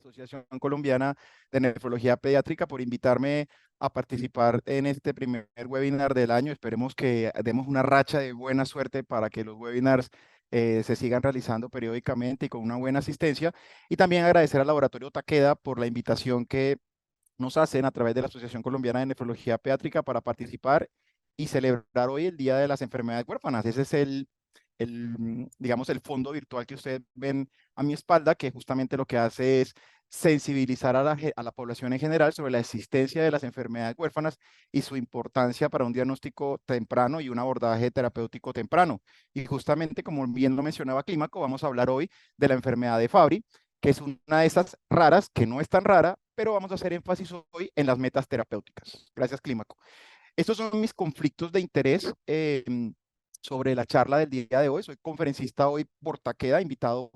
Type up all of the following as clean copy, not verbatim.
Asociación Colombiana de Nefrología Pediátrica, por invitarme a participar en este primer webinar del año. Esperemos que demos una racha de buena suerte para que los webinars se sigan realizando periódicamente y con una buena asistencia. Y también agradecer al Laboratorio Takeda por la invitación que nos hacen a través de la Asociación Colombiana de Nefrología Pediátrica para participar y celebrar hoy el Día de las Enfermedades Huérfanas. Ese es digamos, el fondo virtual que ustedes ven a mi espalda, que justamente lo que hace es sensibilizar a la población en general sobre la existencia de las enfermedades huérfanas y su importancia para un diagnóstico temprano y un abordaje terapéutico temprano. Y justamente, como bien lo mencionaba Clímaco, vamos a hablar hoy de la enfermedad de Fabry, que es una de esas raras, que no es tan rara, pero vamos a hacer énfasis hoy en las metas terapéuticas. Gracias, Clímaco. Estos son mis conflictos de interés sobre la charla del día de hoy. Soy conferencista hoy por Takeda, invitado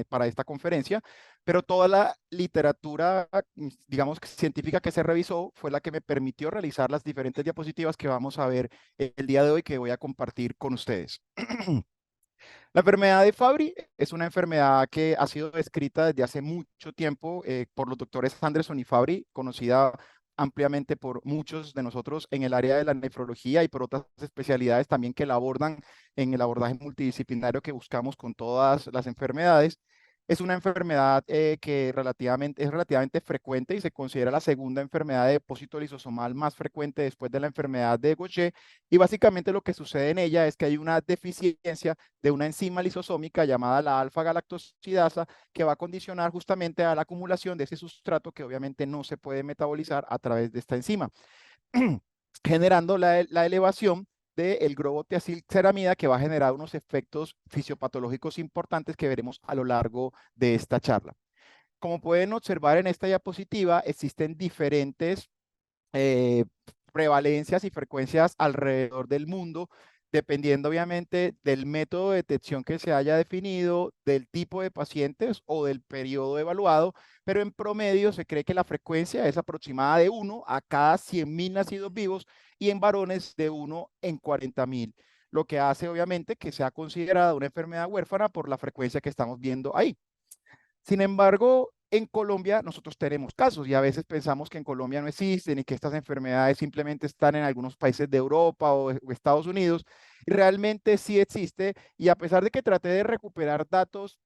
para esta conferencia, pero toda la literatura, digamos, científica que se revisó fue la que me permitió realizar las diferentes diapositivas que vamos a ver el día de hoy, que voy a compartir con ustedes. La enfermedad de Fabry es una enfermedad que ha sido descrita desde hace mucho tiempo por los doctores Anderson y Fabry, conocida ampliamente por muchos de nosotros en el área de la nefrología y por otras especialidades también que la abordan en el abordaje multidisciplinario que buscamos con todas las enfermedades. Es una enfermedad que es relativamente frecuente y se considera la segunda enfermedad de depósito lisosomal más frecuente después de la enfermedad de Gaucher. Y básicamente lo que sucede en ella es que hay una deficiencia de una enzima lisosómica llamada la alfa-galactosidasa, que va a condicionar justamente a la acumulación de ese sustrato que obviamente no se puede metabolizar a través de esta enzima, generando la elevación del globo tiacilceramida, que va a generar unos efectos fisiopatológicos importantes que veremos a lo largo de esta charla. Como pueden observar en esta diapositiva, existen diferentes eh, prevalencias y frecuencias alrededor del mundo, dependiendo obviamente del método de detección que se haya definido, del tipo de pacientes o del periodo evaluado, pero en promedio se cree que la frecuencia es aproximada de 1 a cada 100.000 nacidos vivos y en varones de 1 en 40.000, lo que hace obviamente que sea considerada una enfermedad huérfana por la frecuencia que estamos viendo ahí. Sin embargo, en Colombia nosotros tenemos casos y a veces pensamos que en Colombia no existen y que estas enfermedades simplemente están en algunos países de Europa o Estados Unidos. Y realmente sí existe, y a pesar de que traté de recuperar datos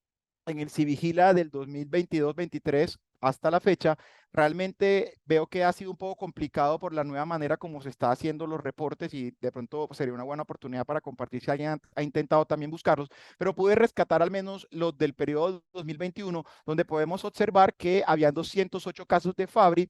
en el Civigila del 2022-23 hasta la fecha, realmente veo que ha sido un poco complicado por la nueva manera como se está haciendo los reportes, y de pronto sería una buena oportunidad para compartir si alguien ha intentado también buscarlos, pero pude rescatar al menos los del periodo 2021, donde podemos observar que habían 208 casos de Fabry,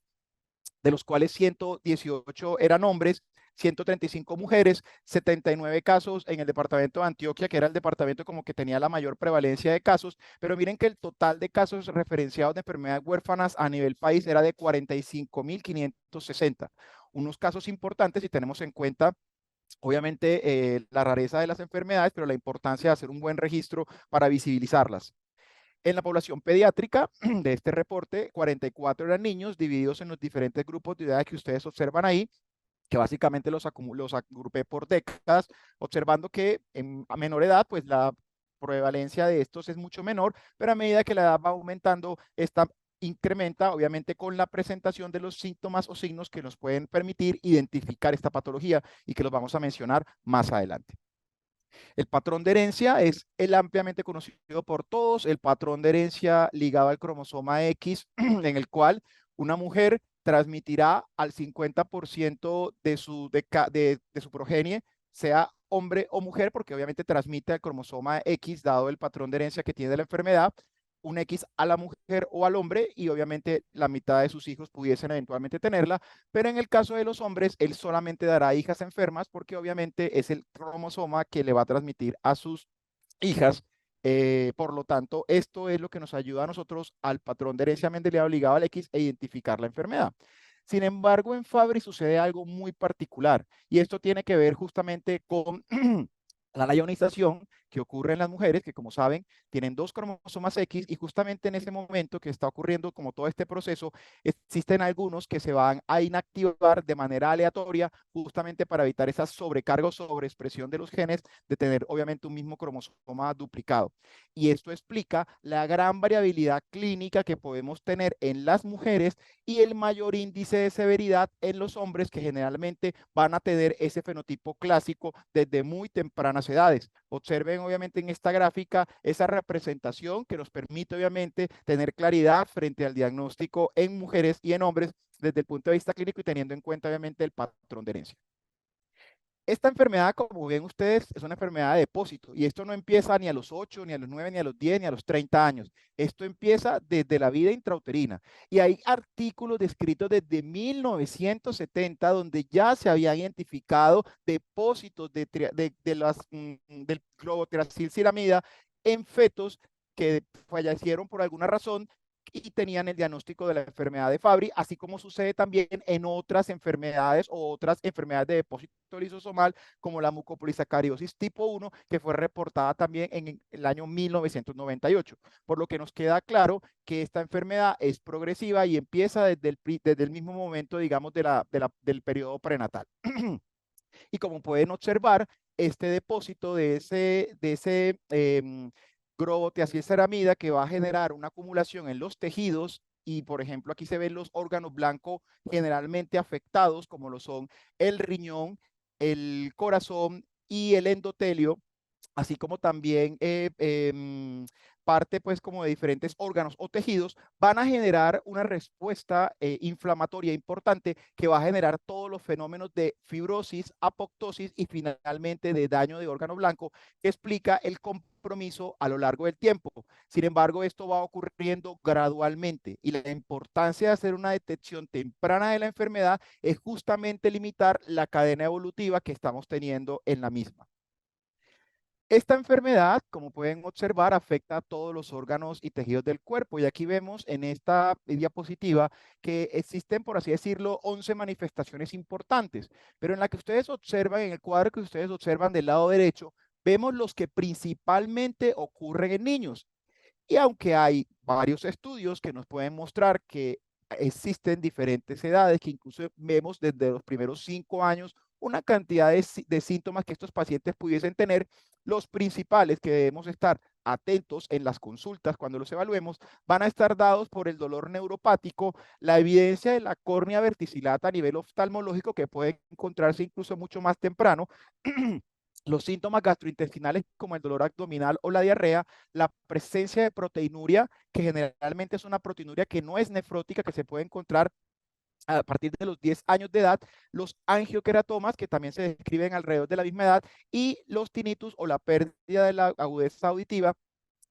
de los cuales 118 eran hombres, 135 mujeres, 79 casos en el departamento de Antioquia, que era el departamento como que tenía la mayor prevalencia de casos, pero miren que el total de casos referenciados de enfermedades huérfanas a nivel país era de 45.560, unos casos importantes si tenemos en cuenta obviamente la rareza de las enfermedades, pero la importancia de hacer un buen registro para visibilizarlas. En la población pediátrica de este reporte, 44 eran niños divididos en los diferentes grupos de edad que ustedes observan ahí, que básicamente los agrupé por décadas, observando que a menor edad, pues la prevalencia de estos es mucho menor, pero a medida que la edad va aumentando, esta incrementa obviamente con la presentación de los síntomas o signos que nos pueden permitir identificar esta patología y que los vamos a mencionar más adelante. El patrón de herencia es el ampliamente conocido por todos, el patrón de herencia ligado al cromosoma X, en el cual una mujer transmitirá al 50% de su progenie, sea hombre o mujer, porque obviamente transmite el cromosoma X, dado el patrón de herencia que tiene la enfermedad, un X a la mujer o al hombre, y obviamente la mitad de sus hijos pudiesen eventualmente tenerla, pero en el caso de los hombres, él solamente dará hijas enfermas porque obviamente es el cromosoma que le va a transmitir a sus hijas. Por lo tanto, esto es lo que nos ayuda a nosotros al patrón de herencia mendeliano ligado al X e identificar la enfermedad. Sin embargo, en Fabry sucede algo muy particular y esto tiene que ver justamente con la ionización, que ocurre en las mujeres, que como saben, tienen dos cromosomas X y justamente en ese momento que está ocurriendo como todo este proceso, existen algunos que se van a inactivar de manera aleatoria justamente para evitar esa sobrecarga o sobreexpresión de los genes de tener obviamente un mismo cromosoma duplicado. Y esto explica la gran variabilidad clínica que podemos tener en las mujeres y el mayor índice de severidad en los hombres que generalmente van a tener ese fenotipo clásico desde muy tempranas edades. Observen obviamente en esta gráfica esa representación que nos permite obviamente tener claridad frente al diagnóstico en mujeres y en hombres desde el punto de vista clínico y teniendo en cuenta obviamente el patrón de herencia. Esta enfermedad, como ven ustedes, es una enfermedad de depósito y esto no empieza ni a los 8, ni a los 9, ni a los 10, ni a los 30 años. Esto empieza desde la vida intrauterina y hay artículos descritos desde 1970 donde ya se habían identificado depósitos del globotracilcilamida en fetos que fallecieron por alguna razón y tenían el diagnóstico de la enfermedad de Fabry, así como sucede también en otras enfermedades o otras enfermedades de depósito lisosomal, como la mucopolisacaridosis tipo 1, que fue reportada también en el año 1998. Por lo que nos queda claro que esta enfermedad es progresiva y empieza desde el mismo momento, digamos, del periodo prenatal. Y como pueden observar, este depósito de ese globoteacilceramida que va a generar una acumulación en los tejidos y, por ejemplo, aquí se ven los órganos blancos generalmente afectados, como lo son el riñón, el corazón y el endotelio, así como también parte pues como de diferentes órganos o tejidos, van a generar una respuesta inflamatoria importante que va a generar todos los fenómenos de fibrosis, apoptosis y finalmente de daño de órgano blanco que explica el compromiso a lo largo del tiempo. Sin embargo, esto va ocurriendo gradualmente y la importancia de hacer una detección temprana de la enfermedad es justamente limitar la cadena evolutiva que estamos teniendo en la misma. Esta enfermedad, como pueden observar, afecta a todos los órganos y tejidos del cuerpo. Y aquí vemos en esta diapositiva que existen, por así decirlo, 11 manifestaciones importantes. Pero en la que ustedes observan, en el cuadro que ustedes observan del lado derecho, vemos los que principalmente ocurren en niños. Y aunque hay varios estudios que nos pueden mostrar que existen diferentes edades, que incluso vemos desde los primeros 5 años una cantidad de síntomas que estos pacientes pudiesen tener, los principales que debemos estar atentos en las consultas cuando los evaluemos van a estar dados por el dolor neuropático, la evidencia de la córnea verticilata a nivel oftalmológico que puede encontrarse incluso mucho más temprano, los síntomas gastrointestinales como el dolor abdominal o la diarrea, la presencia de proteinuria, que generalmente es una proteinuria que no es nefrótica, que se puede encontrar a partir de los 10 años de edad, los angioqueratomas, que también se describen alrededor de la misma edad, y los tinnitus o la pérdida de la agudeza auditiva,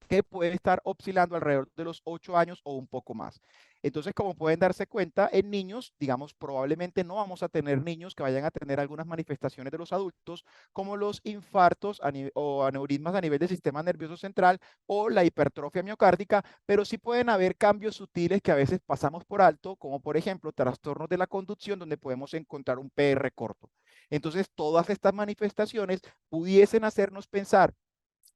que puede estar oscilando alrededor de los 8 años o un poco más. Entonces, como pueden darse cuenta, en niños, digamos, probablemente no vamos a tener niños que vayan a tener algunas manifestaciones de los adultos, como los infartos o aneurismas a nivel del sistema nervioso central o la hipertrofia miocárdica, pero sí pueden haber cambios sutiles que a veces pasamos por alto, como por ejemplo trastornos de la conducción, donde podemos encontrar un PR corto. Entonces, todas estas manifestaciones pudiesen hacernos pensar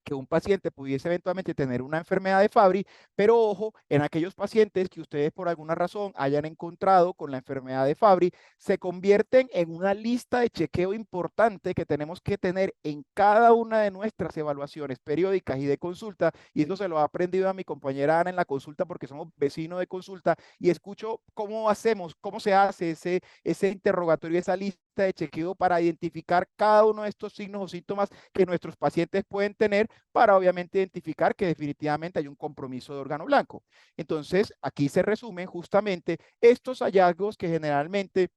que un paciente pudiese eventualmente tener una enfermedad de Fabry, pero ojo, en aquellos pacientes que ustedes por alguna razón hayan encontrado con la enfermedad de Fabry, se convierten en una lista de chequeo importante que tenemos que tener en cada una de nuestras evaluaciones periódicas y de consulta, y eso se lo ha aprendido a mi compañera Ana en la consulta porque somos vecinos de consulta y escucho cómo hacemos, cómo se hace ese interrogatorio, esa lista de chequeo para identificar cada uno de estos signos o síntomas que nuestros pacientes pueden tener para obviamente identificar que definitivamente hay un compromiso de órgano blanco. Entonces, aquí se resumen justamente estos hallazgos que generalmente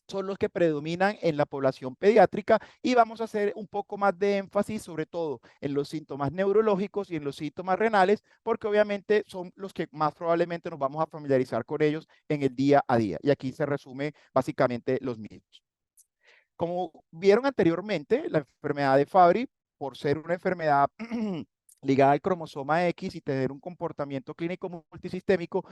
son los que predominan en la población pediátrica y vamos a hacer un poco más de énfasis sobre todo en los síntomas neurológicos y en los síntomas renales, porque obviamente son los que más probablemente nos vamos a familiarizar con ellos en el día a día. Y aquí se resume básicamente los mismos. Como vieron anteriormente, la enfermedad de Fabry, por ser una enfermedad ligada al cromosoma X y tener un comportamiento clínico multisistémico,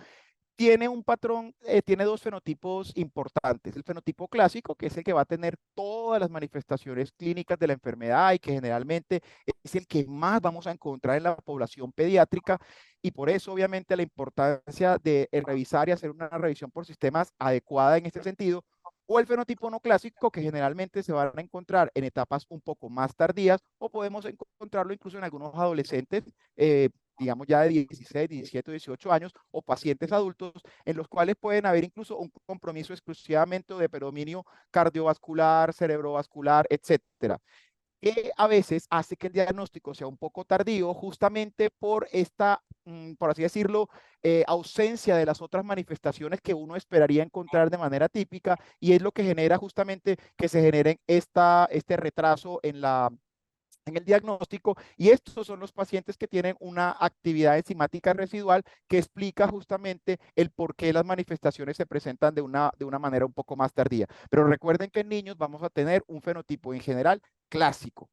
tiene un patrón, tiene dos fenotipos importantes. El fenotipo clásico, que es el que va a tener todas las manifestaciones clínicas de la enfermedad y que generalmente es el que más vamos a encontrar en la población pediátrica. Y por eso, obviamente, la importancia de revisar y hacer una revisión por sistemas adecuada en este sentido. O el fenotipo no clásico, que generalmente se van a encontrar en etapas un poco más tardías, o podemos encontrarlo incluso en algunos adolescentes, digamos ya de 16, 17, 18 años, o pacientes adultos, en los cuales pueden haber incluso un compromiso exclusivamente de predominio cardiovascular, cerebrovascular, etcétera, que a veces hace que el diagnóstico sea un poco tardío, justamente por esta, por así decirlo, ausencia de las otras manifestaciones que uno esperaría encontrar de manera típica, y es lo que genera justamente que se genere este retraso en el diagnóstico, y estos son los pacientes que tienen una actividad enzimática residual que explica justamente el por qué las manifestaciones se presentan de una manera un poco más tardía. Pero recuerden que en niños vamos a tener un fenotipo en general clásico.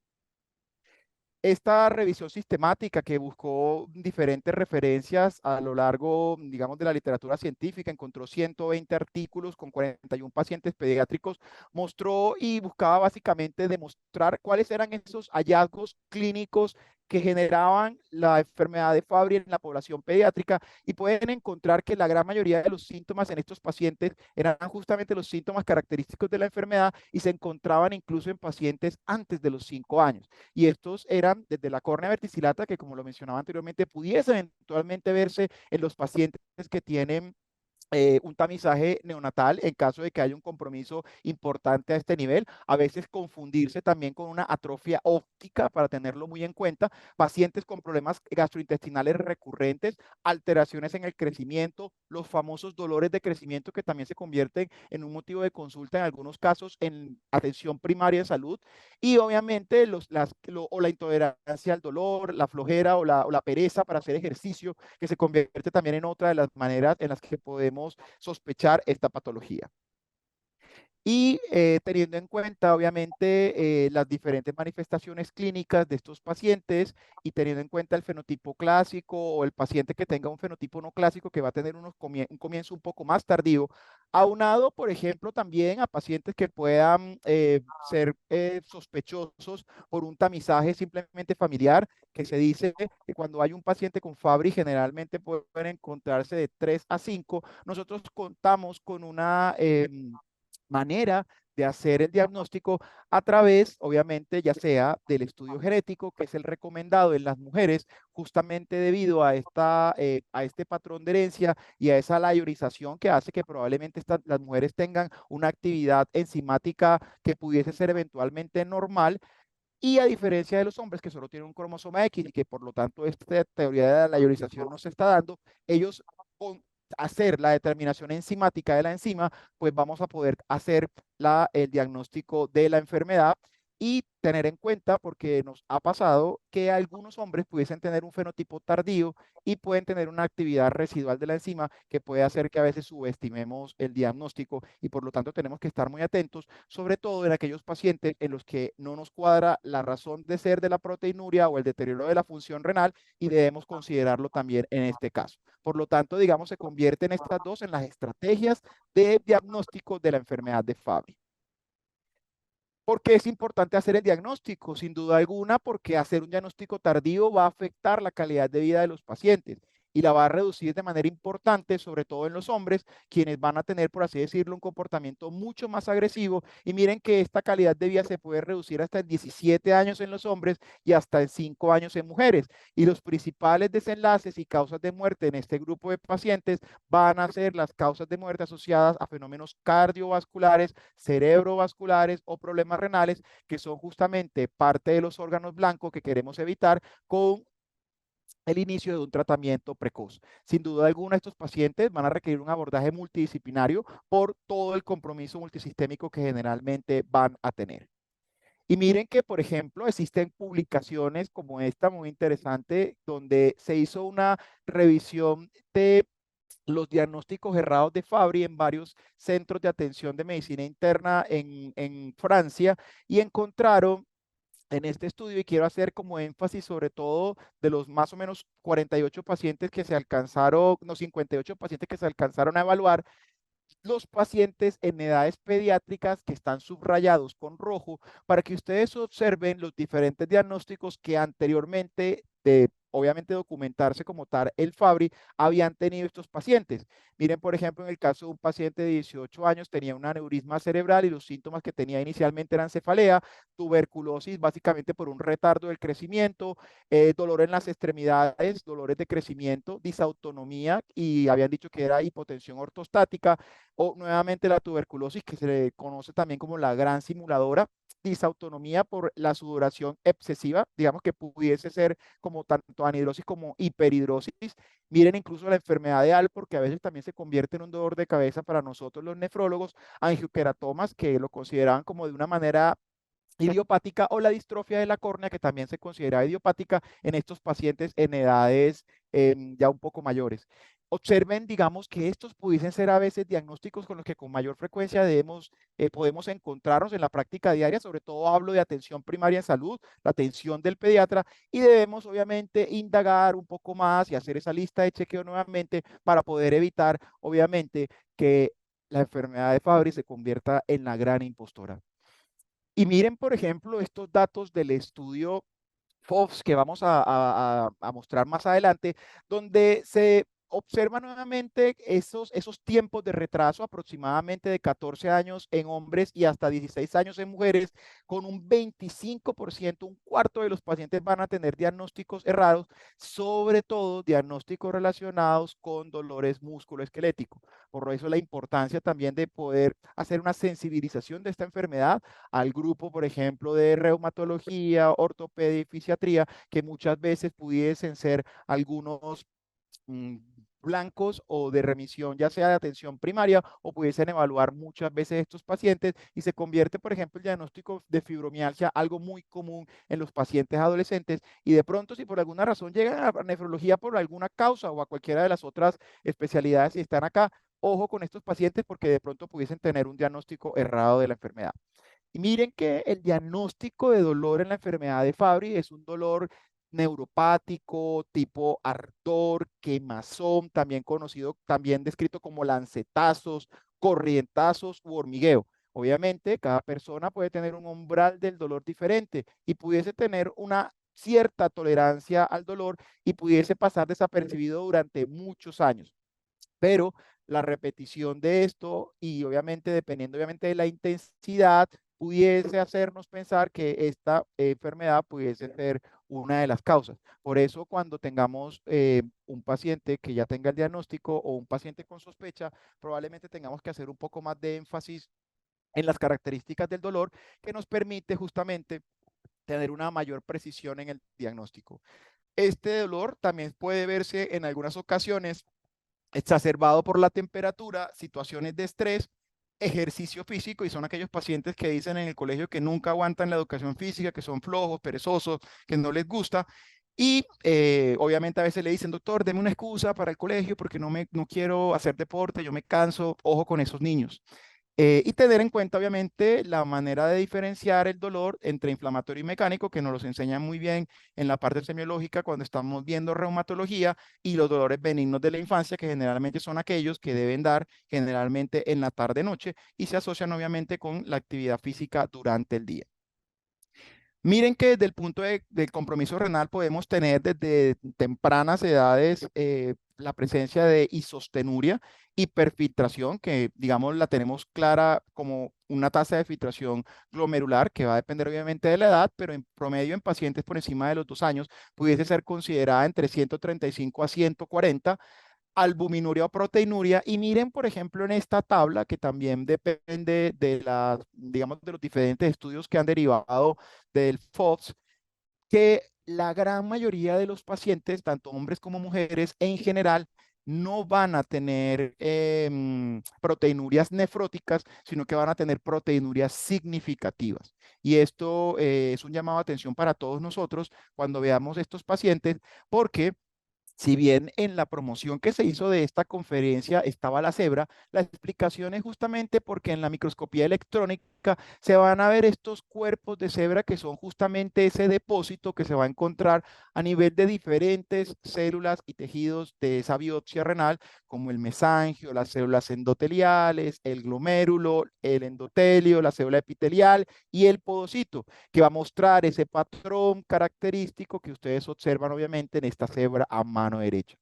Esta revisión sistemática que buscó diferentes referencias a lo largo, digamos, de la literatura científica, encontró 120 artículos con 41 pacientes pediátricos, mostró y buscaba básicamente demostrar cuáles eran esos hallazgos clínicos que generaban la enfermedad de Fabry en la población pediátrica, y pueden encontrar que la gran mayoría de los síntomas en estos pacientes eran justamente los síntomas característicos de la enfermedad y se encontraban incluso en pacientes antes de los 5 años. Y estos eran desde la córnea verticillata, que como lo mencionaba anteriormente, pudiese eventualmente verse en los pacientes que tienen un tamizaje neonatal en caso de que haya un compromiso importante a este nivel, a veces confundirse también con una atrofia óptica para tenerlo muy en cuenta, pacientes con problemas gastrointestinales recurrentes, alteraciones en el crecimiento, los famosos dolores de crecimiento que también se convierten en un motivo de consulta en algunos casos en atención primaria de salud, y obviamente o la intolerancia al dolor, la flojera o la pereza para hacer ejercicio, que se convierte también en otra de las maneras en las que podemos sospechar esta patología. Y teniendo en cuenta, obviamente, las diferentes manifestaciones clínicas de estos pacientes y teniendo en cuenta el fenotipo clásico o el paciente que tenga un fenotipo no clásico que va a tener un comienzo un poco más tardío, aunado, por ejemplo, también a pacientes que puedan ser sospechosos por un tamizaje simplemente familiar, que se dice que cuando hay un paciente con Fabry generalmente pueden encontrarse de 3 a 5. Nosotros contamos con una manera de hacer el diagnóstico a través, obviamente, ya sea del estudio genético, que es el recomendado en las mujeres, justamente debido a este patrón de herencia y a esa layorización que hace que probablemente las mujeres tengan una actividad enzimática que pudiese ser eventualmente normal, y a diferencia de los hombres que solo tienen un cromosoma X y que por lo tanto esta teoría de la layorización no se está dando, ellos con hacer la determinación enzimática de la enzima, pues vamos a poder hacer el diagnóstico de la enfermedad y tener en cuenta, porque nos ha pasado que algunos hombres pudiesen tener un fenotipo tardío y pueden tener una actividad residual de la enzima que puede hacer que a veces subestimemos el diagnóstico, y por lo tanto tenemos que estar muy atentos, sobre todo en aquellos pacientes en los que no nos cuadra la razón de ser de la proteinuria o el deterioro de la función renal, y debemos considerarlo también en este caso. Por lo tanto, digamos, se convierten estas dos en las estrategias de diagnóstico de la enfermedad de Fabry. ¿Por qué es importante hacer el diagnóstico? Sin duda alguna, porque hacer un diagnóstico tardío va a afectar la calidad de vida de los pacientes y la va a reducir de manera importante, sobre todo en los hombres, quienes van a tener, por así decirlo, un comportamiento mucho más agresivo. Y miren que esta calidad de vida se puede reducir hasta en 17 años en los hombres y hasta en 5 años en mujeres. Y los principales desenlaces y causas de muerte en este grupo de pacientes van a ser las causas de muerte asociadas a fenómenos cardiovasculares, cerebrovasculares o problemas renales, que son justamente parte de los órganos blancos que queremos evitar con el inicio de un tratamiento precoz. Sin duda alguna, estos pacientes van a requerir un abordaje multidisciplinario por todo el compromiso multisistémico que generalmente van a tener. Y miren que, por ejemplo, existen publicaciones como esta muy interesante, donde se hizo una revisión de los diagnósticos errados de Fabry en varios centros de atención de medicina interna en Francia, y encontraron en este estudio y quiero hacer como énfasis sobre todo de los más o menos 48 pacientes que se alcanzaron, no, 58 pacientes que se alcanzaron a evaluar, los pacientes en edades pediátricas que están subrayados con rojo para que ustedes observen los diferentes diagnósticos que anteriormente, de obviamente documentarse como tal el Fabry, habían tenido estos pacientes. Miren, por ejemplo, en el caso de un paciente de 18 años tenía un aneurisma cerebral y los síntomas que tenía inicialmente eran cefalea, tuberculosis básicamente por un retardo del crecimiento, dolor en las extremidades, dolores de crecimiento, disautonomía y habían dicho que era hipotensión ortostática, o nuevamente la tuberculosis, que se le conoce también como la gran simuladora, disautonomía por la sudoración excesiva, digamos que pudiese ser como tanto anhidrosis como hiperhidrosis. Miren incluso la enfermedad de Alport, que a veces también se convierte en un dolor de cabeza para nosotros los nefrólogos, angioqueratomas, que lo consideraban como de una manera idiopática, o la distrofia de la córnea, que también se considera idiopática en estos pacientes en edades ya un poco mayores. Observen, digamos, que estos pudiesen ser a veces diagnósticos con los que con mayor frecuencia podemos encontrarnos en la práctica diaria, sobre todo hablo de atención primaria en salud, la atención del pediatra, y debemos obviamente indagar un poco más y hacer esa lista de chequeo nuevamente para poder evitar, obviamente, que la enfermedad de Fabry se convierta en la gran impostora. Y miren, por ejemplo, estos datos del estudio FOBS que vamos a mostrar más adelante, donde se observa nuevamente esos tiempos de retraso aproximadamente de 14 años en hombres y hasta 16 años en mujeres, con un 25%, un cuarto de los pacientes van a tener diagnósticos errados, sobre todo diagnósticos relacionados con dolores musculoesqueléticos. Por eso la importancia también de poder hacer una sensibilización de esta enfermedad al grupo, por ejemplo, de reumatología, ortopedia y fisiatría, que muchas veces pudiesen ser algunos mm, blancos o de remisión, ya sea de atención primaria, o pudiesen evaluar muchas veces estos pacientes y se convierte, por ejemplo, el diagnóstico de fibromialgia algo muy común en los pacientes adolescentes y de pronto si por alguna razón llegan a nefrología por alguna causa o a cualquiera de las otras especialidades y están acá, ojo con estos pacientes porque de pronto pudiesen tener un diagnóstico errado de la enfermedad. Y miren que el diagnóstico de dolor en la enfermedad de Fabry es un dolor neuropático, tipo ardor, quemazón, también conocido, también descrito como lancetazos, corrientazos u hormigueo. Obviamente, cada persona puede tener un umbral del dolor diferente y pudiese tener una cierta tolerancia al dolor y pudiese pasar desapercibido durante muchos años. Pero la repetición de esto y obviamente dependiendo obviamente de la intensidad, pudiese hacernos pensar que esta enfermedad pudiese ser una de las causas. Por eso cuando tengamos un paciente que ya tenga el diagnóstico o un paciente con sospecha, probablemente tengamos que hacer un poco más de énfasis en las características del dolor que nos permite justamente tener una mayor precisión en el diagnóstico. Este dolor también puede verse en algunas ocasiones exacerbado por la temperatura, situaciones de estrés, ejercicio físico, y son aquellos pacientes que dicen en el colegio que nunca aguantan la educación física, que son flojos, perezosos, que no les gusta. Y obviamente a veces le dicen, doctor, deme una excusa para el colegio porque no quiero hacer deporte, yo me canso, ojo con esos niños. Y tener en cuenta, obviamente, la manera de diferenciar el dolor entre inflamatorio y mecánico, que nos los enseñan muy bien en la parte semiológica cuando estamos viendo reumatología, y los dolores benignos de la infancia, que generalmente son aquellos que deben dar generalmente en la tarde-noche y se asocian obviamente con la actividad física durante el día. Miren que desde el punto del compromiso renal podemos tener desde tempranas edades la presencia de isostenuria, hiperfiltración, que digamos la tenemos clara como una tasa de filtración glomerular que va a depender obviamente de la edad, pero en promedio en pacientes por encima de los 2 años pudiese ser considerada entre 135 a 140, albuminuria o proteinuria. Y miren, por ejemplo, en esta tabla, que también depende de digamos, de los diferentes estudios que han derivado del FODS, que la gran mayoría de los pacientes, tanto hombres como mujeres, en general, no van a tener proteinurias nefróticas, sino que van a tener proteinurias significativas. Y esto es un llamado de atención para todos nosotros cuando veamos estos pacientes, porque si bien en la promoción que se hizo de esta conferencia estaba la cebra, la explicación es justamente porque en la microscopía electrónica se van a ver estos cuerpos de cebra que son justamente ese depósito que se va a encontrar a nivel de diferentes células y tejidos de esa biopsia renal, como el mesangio, las células endoteliales, el glomérulo, el endotelio, la célula epitelial y el podocito, que va a mostrar ese patrón característico que ustedes observan obviamente en esta cebra a mano derecha.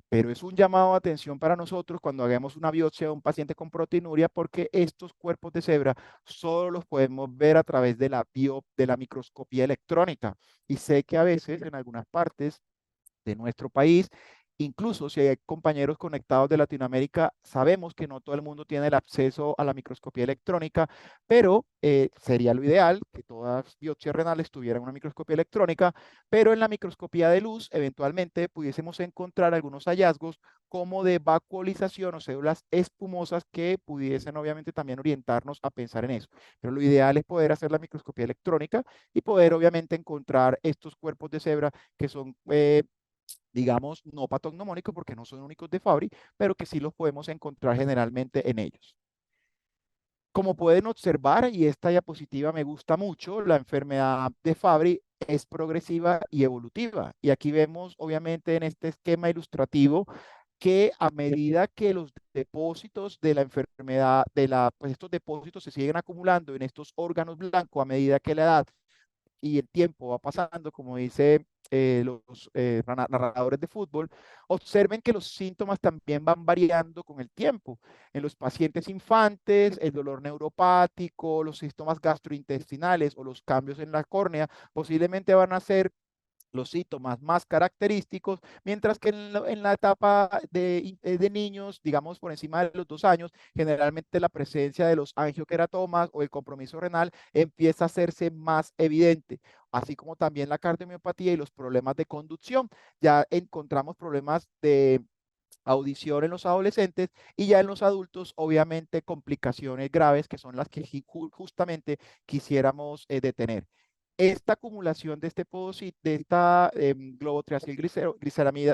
Pero es un llamado de atención para nosotros cuando hagamos una biopsia de un paciente con proteinuria, porque estos cuerpos de cebra solo los podemos ver a través de de la microscopía electrónica. Y sé que a veces en algunas partes de nuestro país. Incluso si hay compañeros conectados de Latinoamérica, sabemos que no todo el mundo tiene el acceso a la microscopía electrónica, pero sería lo ideal que todas biopsias renales tuvieran una microscopía electrónica, pero en la microscopía de luz eventualmente pudiésemos encontrar algunos hallazgos como de vacuolización o células espumosas que pudiesen obviamente también orientarnos a pensar en eso. Pero lo ideal es poder hacer la microscopía electrónica y poder obviamente encontrar estos cuerpos de cebra que son digamos, no patognomónicos porque no son únicos de Fabry, pero que sí los podemos encontrar generalmente en ellos. Como pueden observar, y esta diapositiva me gusta mucho, la enfermedad de Fabry es progresiva y evolutiva. Y aquí vemos, obviamente, en este esquema ilustrativo, que a medida que los depósitos de la enfermedad, pues estos depósitos se siguen acumulando en estos órganos blancos a medida que la edad y el tiempo va pasando, como dice los narradores de fútbol, observen que los síntomas también van variando con el tiempo. En los pacientes infantes, el dolor neuropático, los síntomas gastrointestinales o los cambios en la córnea posiblemente van a ser los síntomas más característicos, mientras que en la etapa de niños, digamos por encima de los 2 años, generalmente la presencia de los angioqueratomas o el compromiso renal empieza a hacerse más evidente, así como también la cardiomiopatía y los problemas de conducción. Ya encontramos problemas de audición en los adolescentes y ya en los adultos, obviamente, complicaciones graves que son las que justamente quisiéramos detener. Esta acumulación de este de esta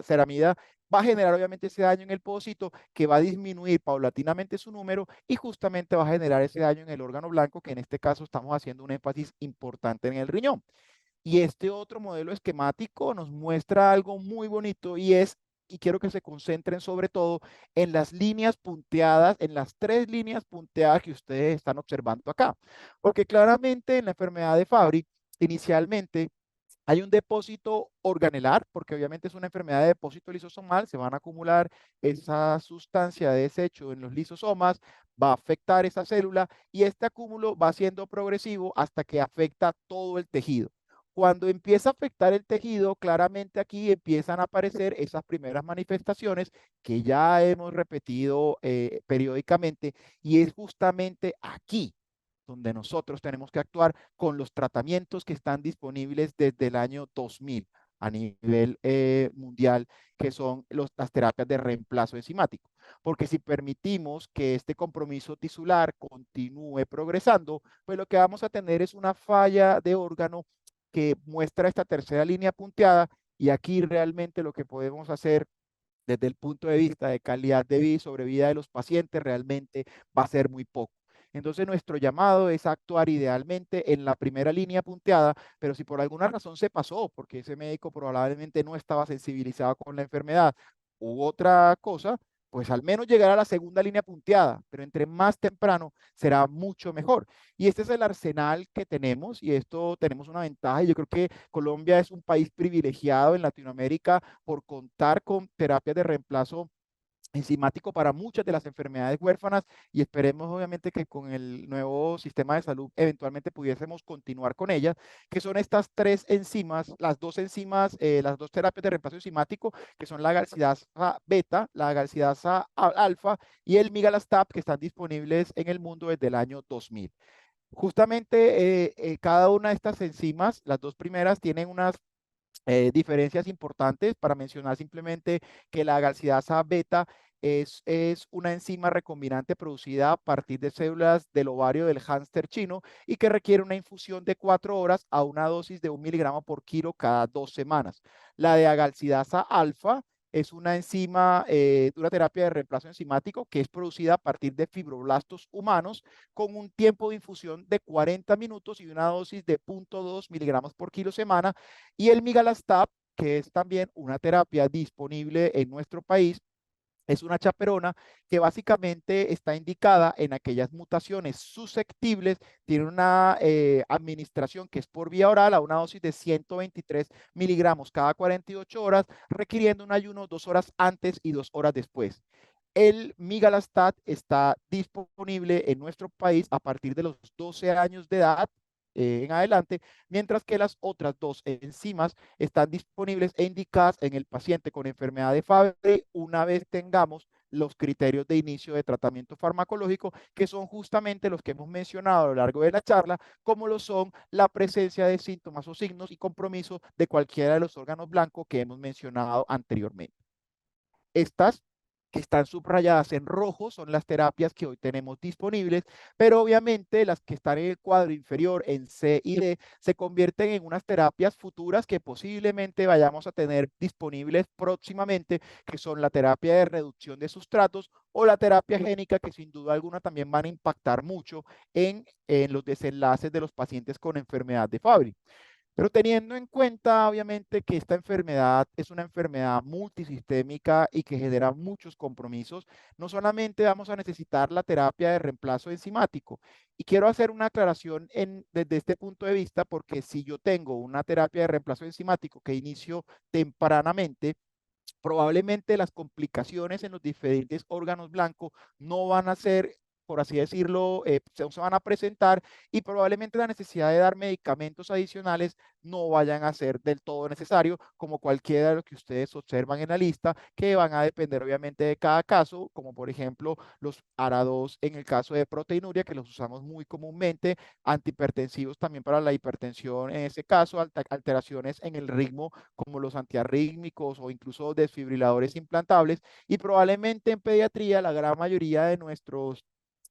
ceramida va a generar obviamente ese daño en el podocito que va a disminuir paulatinamente su número y justamente va a generar ese daño en el órgano blanco, que en este caso estamos haciendo un énfasis importante en el riñón. Y este otro modelo esquemático nos muestra algo muy bonito y quiero que se concentren sobre todo en las líneas punteadas, en las 3 líneas punteadas que ustedes están observando acá. Porque claramente en la enfermedad de Fabry, inicialmente hay un depósito organelar, porque obviamente es una enfermedad de depósito lisosomal, se van a acumular esa sustancia de desecho en los lisosomas, va a afectar esa célula y este acúmulo va siendo progresivo hasta que afecta todo el tejido. Cuando empieza a afectar el tejido, claramente aquí empiezan a aparecer esas primeras manifestaciones que ya hemos repetido periódicamente y es justamente aquí donde nosotros tenemos que actuar con los tratamientos que están disponibles desde el año 2000 a nivel mundial, que son las terapias de reemplazo enzimático. Porque si permitimos que este compromiso tisular continúe progresando, pues lo que vamos a tener es una falla de órgano que muestra esta tercera línea punteada y aquí realmente lo que podemos hacer desde el punto de vista de calidad de vida y sobrevida de los pacientes realmente va a ser muy poco. Entonces nuestro llamado es actuar idealmente en la primera línea punteada, pero si por alguna razón se pasó, porque ese médico probablemente no estaba sensibilizado con la enfermedad u otra cosa, pues al menos llegar a la segunda línea punteada, pero entre más temprano será mucho mejor. Y este es el arsenal que tenemos y esto tenemos una ventaja. Y yo creo que Colombia es un país privilegiado en Latinoamérica por contar con terapias de reemplazo enzimático para muchas de las enfermedades huérfanas y esperemos obviamente que con el nuevo sistema de salud eventualmente pudiésemos continuar con ellas, que son estas 3 enzimas, las dos terapias de reemplazo enzimático, que son la galsidasa beta, la galsidasa alfa y el migalastat, que están disponibles en el mundo desde el año 2000. Justamente cada una de estas enzimas, las dos primeras, tienen unas diferencias importantes para mencionar simplemente que la galsidasa beta es una enzima recombinante producida a partir de células del ovario del hámster chino y que requiere una infusión de 4 horas a una dosis de 1 miligramo por kilo cada 2 semanas. La de agalsidasa alfa es una enzima, una terapia de reemplazo enzimático que es producida a partir de fibroblastos humanos con un tiempo de infusión de 40 minutos y una dosis de 0,2 miligramos por kilo semana. Y el migalastat, que es también una terapia disponible en nuestro país, es una chaperona que básicamente está indicada en aquellas mutaciones susceptibles, tiene una administración que es por vía oral a una dosis de 123 miligramos cada 48 horas, requiriendo un ayuno 2 horas antes y 2 horas después. El migalastat está disponible en nuestro país a partir de los 12 años de edad en adelante, mientras que las otras dos enzimas están disponibles e indicadas en el paciente con enfermedad de Fabry una vez tengamos los criterios de inicio de tratamiento farmacológico, que son justamente los que hemos mencionado a lo largo de la charla, como lo son la presencia de síntomas o signos y compromiso de cualquiera de los órganos blancos que hemos mencionado anteriormente. Estas que están subrayadas en rojo son las terapias que hoy tenemos disponibles, pero obviamente las que están en el cuadro inferior en C y D se convierten en unas terapias futuras que posiblemente vayamos a tener disponibles próximamente, que son la terapia de reducción de sustratos o la terapia génica, que sin duda alguna también van a impactar mucho en los desenlaces de los pacientes con enfermedad de Fabry. Pero teniendo en cuenta, obviamente, que esta enfermedad es una enfermedad multisistémica y que genera muchos compromisos, no solamente vamos a necesitar la terapia de reemplazo enzimático. Y quiero hacer una aclaración desde este punto de vista, porque si yo tengo una terapia de reemplazo enzimático que inicio tempranamente, probablemente las complicaciones en los diferentes órganos blancos no van a ser, por así decirlo, se van a presentar y probablemente la necesidad de dar medicamentos adicionales no vayan a ser del todo necesario, como cualquiera de los que ustedes observan en la lista, que van a depender obviamente de cada caso, como por ejemplo los ARA2 en el caso de proteinuria, que los usamos muy comúnmente, antihipertensivos también para la hipertensión en ese caso, alteraciones en el ritmo como los antiarrítmicos o incluso desfibriladores implantables, y probablemente en pediatría la gran mayoría de nuestros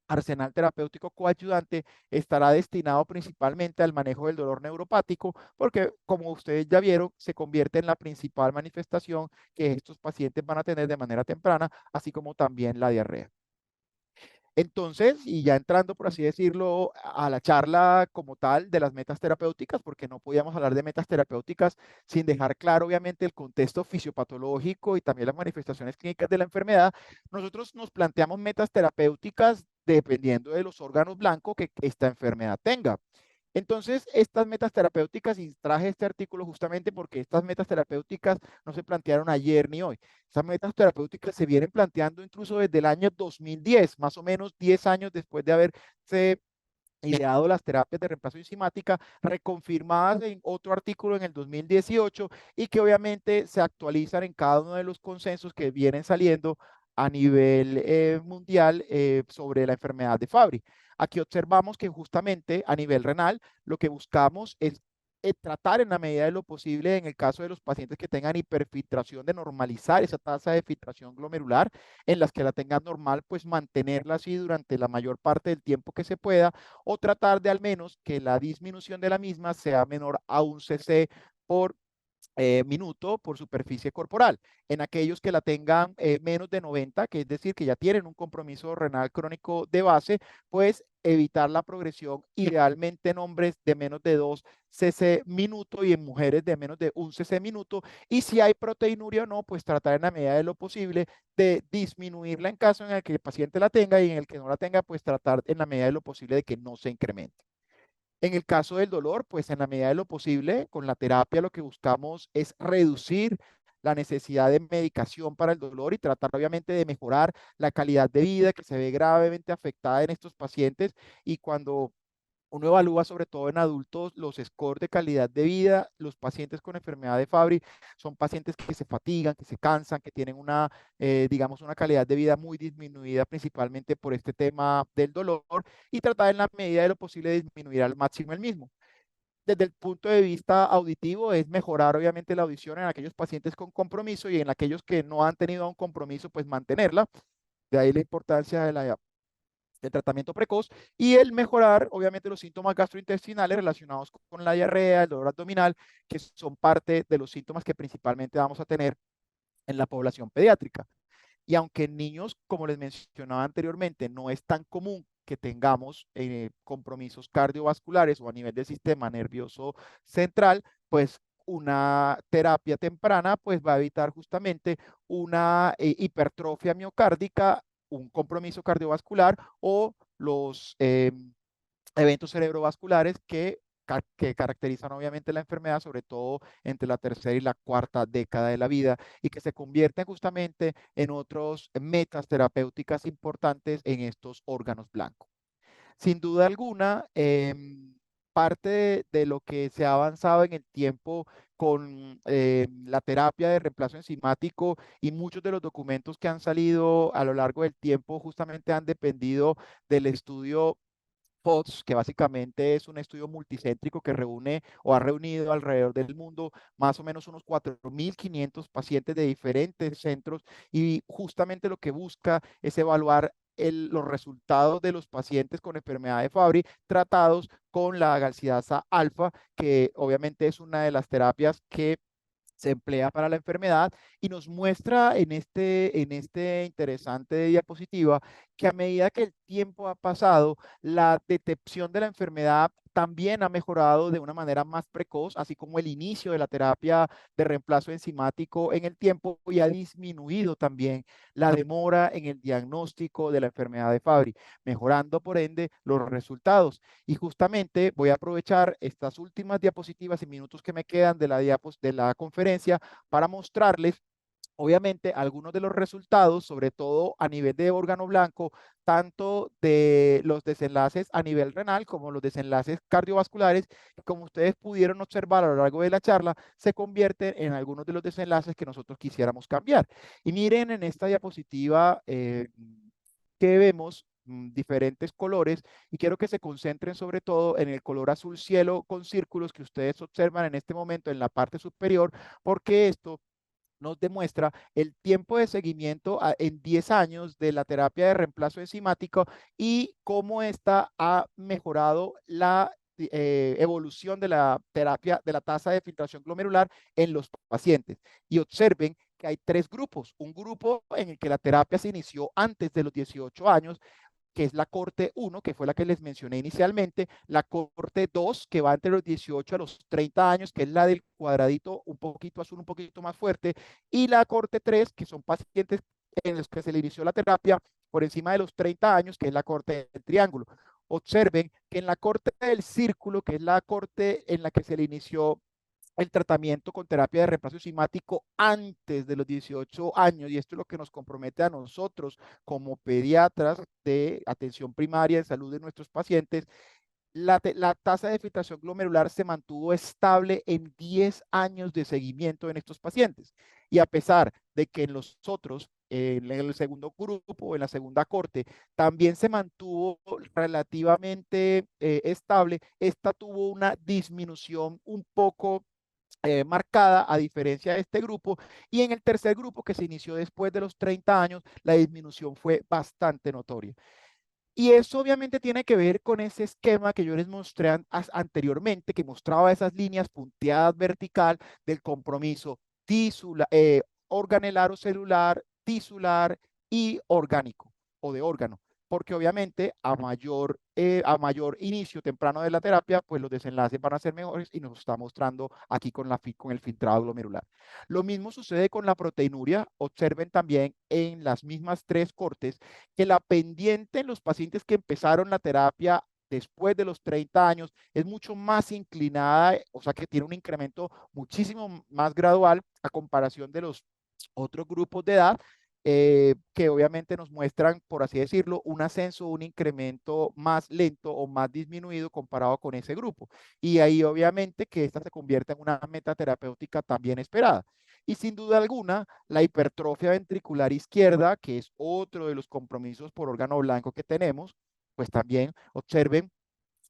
arsenal terapéutico coayudante estará destinado principalmente al manejo del dolor neuropático, porque como ustedes ya vieron, se convierte en la principal manifestación que estos pacientes van a tener de manera temprana, así como también la diarrea. Entonces, y ya entrando, por así decirlo, a la charla como tal de las metas terapéuticas, porque no podíamos hablar de metas terapéuticas sin dejar claro, obviamente, el contexto fisiopatológico y también las manifestaciones clínicas de la enfermedad, nosotros nos planteamos metas terapéuticas dependiendo de los órganos blancos que esta enfermedad tenga. Entonces, estas metas terapéuticas, y traje este artículo justamente porque estas metas terapéuticas no se plantearon ayer ni hoy. Estas metas terapéuticas se vienen planteando incluso desde el año 2010, más o menos 10 años después de haberse ideado las terapias de reemplazo enzimática, reconfirmadas en otro artículo en el 2018 y que obviamente se actualizan en cada uno de los consensos que vienen saliendo a nivel mundial sobre la enfermedad de Fabry. Aquí observamos que justamente a nivel renal lo que buscamos es tratar en la medida de lo posible, en el caso de los pacientes que tengan hiperfiltración, de normalizar esa tasa de filtración glomerular, en las que la tengan normal, pues mantenerla así durante la mayor parte del tiempo que se pueda, o tratar de al menos que la disminución de la misma sea menor a 1 cc por minuto por superficie corporal. En aquellos que la tengan menos de 90, que es decir, que ya tienen un compromiso renal crónico de base, pues evitar la progresión idealmente en hombres de menos de 2 cc minuto y en mujeres de menos de 1 cc minuto. Y si hay proteinuria o no, pues tratar en la medida de lo posible de disminuirla en caso en el que el paciente la tenga, y en el que no la tenga, pues tratar en la medida de lo posible de que no se incremente. En el caso del dolor, pues en la medida de lo posible, con la terapia lo que buscamos es reducir la necesidad de medicación para el dolor y tratar obviamente de mejorar la calidad de vida que se ve gravemente afectada en estos pacientes. Y cuando uno evalúa sobre todo en adultos los scores de calidad de vida, los pacientes con enfermedad de Fabry son pacientes que se fatigan, que se cansan, que tienen una, digamos, una calidad de vida muy disminuida principalmente por este tema del dolor, y tratar en la medida de lo posible de disminuir al máximo el mismo. Desde el punto de vista auditivo es mejorar obviamente la audición en aquellos pacientes con compromiso, y en aquellos que no han tenido un compromiso pues mantenerla. De ahí la importancia de el tratamiento precoz y el mejorar, obviamente, los síntomas gastrointestinales relacionados con la diarrea, el dolor abdominal, que son parte de los síntomas que principalmente vamos a tener en la población pediátrica. Y aunque en niños, como les mencionaba anteriormente, no es tan común que tengamos compromisos cardiovasculares o a nivel del sistema nervioso central, pues una terapia temprana pues va a evitar justamente una hipertrofia miocárdica, un compromiso cardiovascular o los eventos cerebrovasculares que caracterizan obviamente la enfermedad, sobre todo entre la tercera y la cuarta década de la vida, y que se convierten justamente en otros metas terapéuticas importantes en estos órganos blancos. Sin duda alguna, parte de lo que se ha avanzado en el tiempo con la terapia de reemplazo enzimático y muchos de los documentos que han salido a lo largo del tiempo justamente han dependido del estudio POTS, que básicamente es un estudio multicéntrico que reúne o ha reunido alrededor del mundo más o menos unos 4.500 pacientes de diferentes centros, y justamente lo que busca es evaluar los resultados de los pacientes con enfermedad de Fabry tratados con la galsidasa alfa, que obviamente es una de las terapias que se emplea para la enfermedad, y nos muestra en este interesante diapositiva que a medida que el tiempo ha pasado, la detección de la enfermedad también ha mejorado de una manera más precoz, así como el inicio de la terapia de reemplazo enzimático en el tiempo, y ha disminuido también la demora en el diagnóstico de la enfermedad de Fabry, mejorando por ende los resultados. Y justamente voy a aprovechar estas últimas diapositivas y minutos que me quedan de de la conferencia para mostrarles obviamente algunos de los resultados, sobre todo a nivel de órgano blanco, tanto de los desenlaces a nivel renal como los desenlaces cardiovasculares, que como ustedes pudieron observar a lo largo de la charla, se convierten en algunos de los desenlaces que nosotros quisiéramos cambiar. Y miren en esta diapositiva que vemos diferentes colores, y quiero que se concentren sobre todo en el color azul cielo con círculos que ustedes observan en este momento en la parte superior, porque esto nos demuestra el tiempo de seguimiento en 10 años de la terapia de reemplazo enzimático y cómo esta ha mejorado la evolución de la terapia de la tasa de filtración glomerular en los pacientes. Y observen que hay tres grupos: un grupo en el que la terapia se inició antes de los 18 años, que es la corte 1, que fue la que les mencioné inicialmente, la corte 2, que va entre los 18 a los 30 años, que es la del cuadradito un poquito azul, un poquito más fuerte, y la corte 3, que son pacientes en los que se le inició la terapia por encima de los 30 años, que es la corte del triángulo. Observen que en la corte del círculo, que es la corte en la que se le inició el tratamiento con terapia de reemplazo enzimático antes de los 18 años, y esto es lo que nos compromete a nosotros como pediatras de atención primaria de salud de nuestros pacientes. La tasa de filtración glomerular se mantuvo estable en 10 años de seguimiento en estos pacientes. Y a pesar de que en los otros, en el segundo grupo, en la segunda corte, también se mantuvo relativamente estable, esta tuvo una disminución un poco marcada a diferencia de este grupo, y en el tercer grupo, que se inició después de los 30 años, la disminución fue bastante notoria. Y eso obviamente tiene que ver con ese esquema que yo les mostré anteriormente, que mostraba esas líneas punteadas vertical del compromiso organelaro celular, tisular y orgánico o de órgano. Porque obviamente a mayor inicio temprano de la terapia, pues los desenlaces van a ser mejores, y nos está mostrando aquí con el filtrado glomerular. Lo mismo sucede con la proteinuria. Observen también en las mismas tres cortes que la pendiente en los pacientes que empezaron la terapia después de los 30 años es mucho más inclinada, o sea que tiene un incremento muchísimo más gradual a comparación de los otros grupos de edad, que obviamente nos muestran, por así decirlo, un ascenso, un incremento más lento o más disminuido comparado con ese grupo. Y ahí obviamente que esta se convierte en una meta terapéutica también esperada. Y sin duda alguna, la hipertrofia ventricular izquierda, que es otro de los compromisos por órgano blanco que tenemos, pues también observen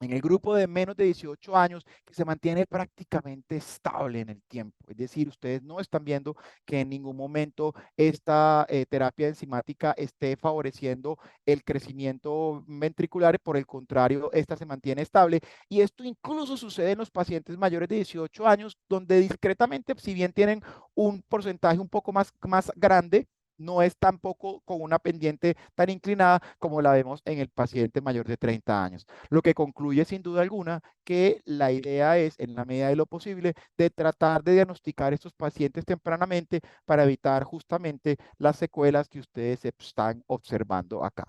en el grupo de menos de 18 años, que se mantiene prácticamente estable en el tiempo. Es decir, ustedes no están viendo que en ningún momento esta terapia enzimática esté favoreciendo el crecimiento ventricular. Por el contrario, esta se mantiene estable. Y esto incluso sucede en los pacientes mayores de 18 años, donde discretamente, si bien tienen un porcentaje un poco más grande, no es tampoco con una pendiente tan inclinada como la vemos en el paciente mayor de 30 años. Lo que concluye sin duda alguna que la idea es, en la medida de lo posible, de tratar de diagnosticar estos pacientes tempranamente para evitar justamente las secuelas que ustedes están observando acá.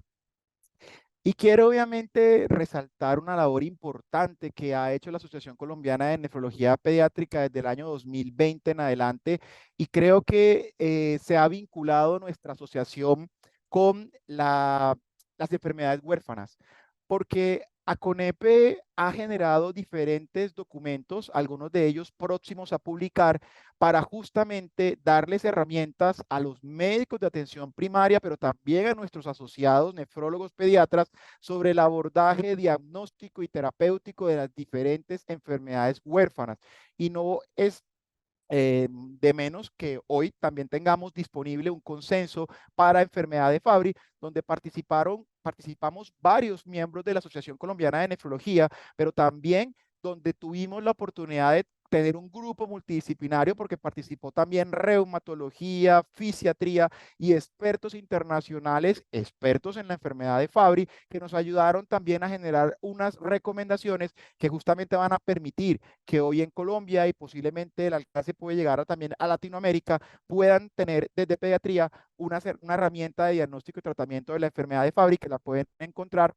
Y quiero obviamente resaltar una labor importante que ha hecho la Asociación Colombiana de Nefrología Pediátrica desde el año 2020 en adelante, y creo que se ha vinculado nuestra asociación con las enfermedades huérfanas, porque ACONEPE ha generado diferentes documentos, algunos de ellos próximos a publicar, para justamente darles herramientas a los médicos de atención primaria, pero también a nuestros asociados nefrólogos pediatras sobre el abordaje diagnóstico y terapéutico de las diferentes enfermedades huérfanas. Y no es de menos que hoy también tengamos disponible un consenso para enfermedad de Fabry, donde participamos varios miembros de la Asociación Colombiana de Nefrología, pero también donde tuvimos la oportunidad de tener un grupo multidisciplinario porque participó también reumatología, fisiatría y expertos internacionales, expertos en la enfermedad de Fabry, que nos ayudaron también a generar unas recomendaciones que justamente van a permitir que hoy en Colombia y posiblemente el alcance puede llegar también a Latinoamérica, puedan tener desde pediatría una herramienta de diagnóstico y tratamiento de la enfermedad de Fabry que la pueden encontrar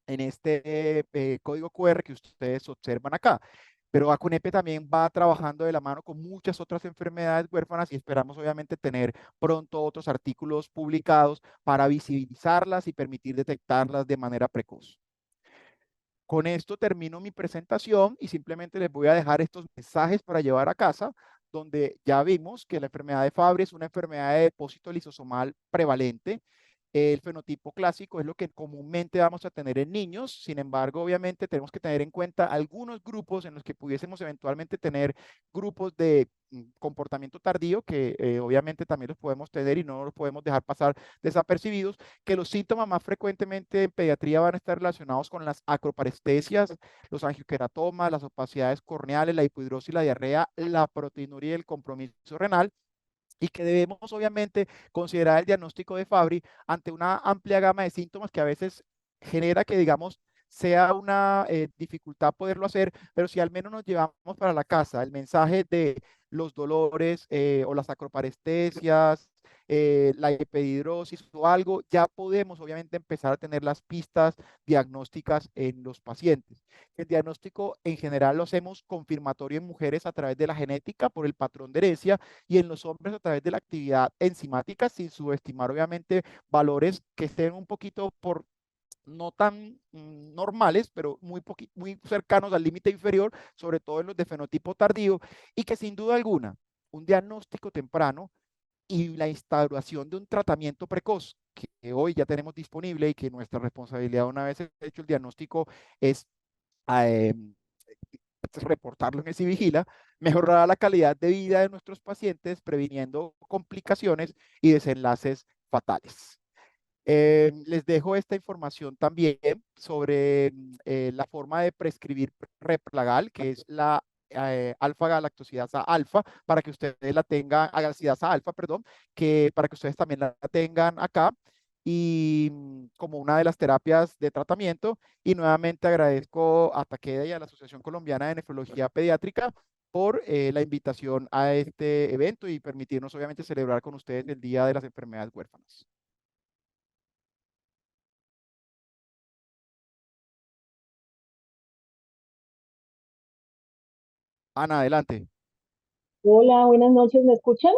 en este código QR que ustedes observan acá. Pero ACONEPE también va trabajando de la mano con muchas otras enfermedades huérfanas y esperamos obviamente tener pronto otros artículos publicados para visibilizarlas y permitir detectarlas de manera precoz. Con esto termino mi presentación y simplemente les voy a dejar estos mensajes para llevar a casa, donde ya vimos que la enfermedad de Fabry es una enfermedad de depósito lisosomal prevalente. El fenotipo clásico es lo que comúnmente vamos a tener en niños. Sin embargo, obviamente tenemos que tener en cuenta algunos grupos en los que pudiésemos eventualmente tener grupos de comportamiento tardío, que obviamente también los podemos tener y no los podemos dejar pasar desapercibidos, que los síntomas más frecuentemente en pediatría van a estar relacionados con las acroparestesias, los angioqueratomas, las opacidades corneales, la hipohidrosis, la diarrea, la proteinuria y el compromiso renal, y que debemos obviamente considerar el diagnóstico de Fabry ante una amplia gama de síntomas que a veces genera que, digamos, sea una dificultad poderlo hacer, pero si al menos nos llevamos para la casa el mensaje de los dolores o las acroparestesias, la epididrosis o algo, ya podemos obviamente empezar a tener las pistas diagnósticas en los pacientes. El diagnóstico en general lo hacemos confirmatorio en mujeres a través de la genética por el patrón de herencia y en los hombres a través de la actividad enzimática, sin subestimar obviamente valores que estén un poquito por no tan normales, pero muy cercanos al límite inferior, sobre todo en los de fenotipo tardío, y que sin duda alguna, un diagnóstico temprano y la instauración de un tratamiento precoz, que hoy ya tenemos disponible y que nuestra responsabilidad una vez hecho el diagnóstico es eh, reportarlo en ese Vigila, mejorará la calidad de vida de nuestros pacientes, previniendo complicaciones y desenlaces fatales. Les dejo esta información también sobre la forma de prescribir Replagal, que es la alfa-galactosidasa alfa, para que ustedes la tengan, galactosidasa alfa, perdón, que para que ustedes también la tengan acá y como una de las terapias de tratamiento. Y nuevamente agradezco a Takeda y a la Asociación Colombiana de Nefrología Pediátrica por la invitación a este evento y permitirnos obviamente celebrar con ustedes el Día de las Enfermedades Huérfanas. Ana, adelante. Hola, buenas noches, ¿me escuchan?